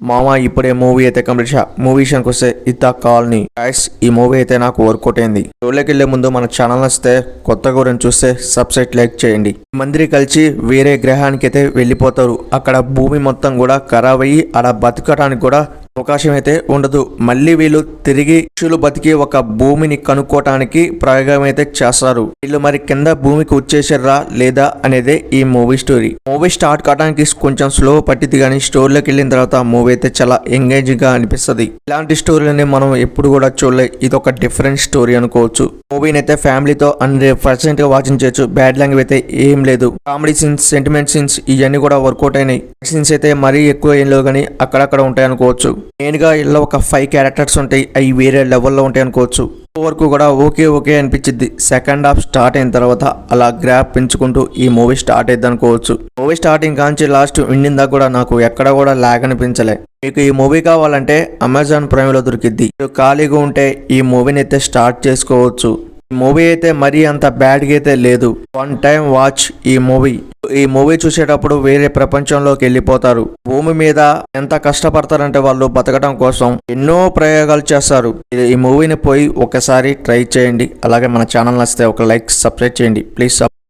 మామ ఇప్పుడే మూవీ అయితే కంప్లీట్ మూవీ విషయానికి వస్తే ఇత్తా కాలనీ గైస్ ఈ మూవీ అయితే నాకు వర్కౌట్ అయింది. షోలోకి వెళ్లే ముందు మన ఛానల్ వస్తే కొత్త గురించి చూస్తే సబ్స్క్రైబ్ లైక్ చేయండి. మందిరి కలిసి వేరే గ్రహానికి అయితే వెళ్ళిపోతారు. అక్కడ భూమి మొత్తం కూడా ఖరాబ్ అయ్యి అక్కడ బతకడానికి కూడా అవకాశం అయితే ఉండదు. మళ్ళీ వీళ్ళు తిరిగి పక్షులు బతికి ఒక భూమిని కనుక్కోవటానికి ప్రయోగం అయితే చేస్తారు. వీళ్ళు మరి కింద భూమికి వచ్చేసారా లేదా అనేదే ఈ మూవీ స్టోరీ. మూవీ స్టార్ట్ కావడానికి కొంచెం స్లో పట్టింది, కానీ స్టోరీలోకి వెళ్ళిన తర్వాత మూవీ అయితే చాలా ఎంగేజింగ్ గా అనిపిస్తుంది. ఇలాంటి స్టోరీలని మనం ఎప్పుడు కూడా చూడలే. ఇది ఒక డిఫరెంట్ స్టోరీ అనుకోవచ్చు. మూవీని అయితే ఫ్యామిలీతో 100% గా వాచింగ్ చేయొచ్చు. బ్యాడ్ లాంగ్వేజ్ అయితే ఏం లేదు. కామెడీ సీన్స్, సెంటిమెంట్ సీన్స్ ఇవన్నీ కూడా వర్కౌట్ అయినాయి. సీన్స్ అయితే మరీ ఎక్కువ ఏం లేవు, కానీ అక్కడక్కడ ఉంటాయి అనుకోవచ్చు. మెయిన్ గా ఇలా ఒక 5 క్యారెక్టర్స్ ఉంటాయి. అవి వేరే లెవెల్లో ఉంటాయి అనుకోవచ్చు. వరకు కూడా ఓకే అనిపించింది. సెకండ్ హాఫ్ స్టార్ట్ అయిన తర్వాత అలా గ్రాప్ పెంచుకుంటూ ఈ మూవీ స్టార్ట్ అయింది అనుకోవచ్చు. మూవీ స్టార్టింగ్ కాంచి లాస్ట్ ఎండింగ్ దాకా కూడా నాకు ఎక్కడ కూడా లాగ్ అనిపించలే. మీకు ఈ మూవీ కావాలంటే అమెజాన్ ప్రైమ్ లో దొరికిద్ది. ఖాళీగా ఉంటే ఈ మూవీని అయితే స్టార్ట్ చేసుకోవచ్చు. మూవీ అయితే మరీ అంత బ్యాడ్గా అయితే లేదు. 1 టైం వాచ్ ఈ మూవీ చూసేటప్పుడు వేరే ప్రపంచంలోకి వెళ్ళిపోతారు. భూమి మీద ఎంత కష్టపడతారంటే వాళ్ళు బతకడం కోసం ఎన్నో ప్రయోగాలు చేస్తారు. ఈ మూవీని పోయి ఒకసారి ట్రై చేయండి. అలాగే మన ఛానల్ నచ్చితే ఒక లైక్, సబ్స్క్రైబ్ చేయండి ప్లీజ్.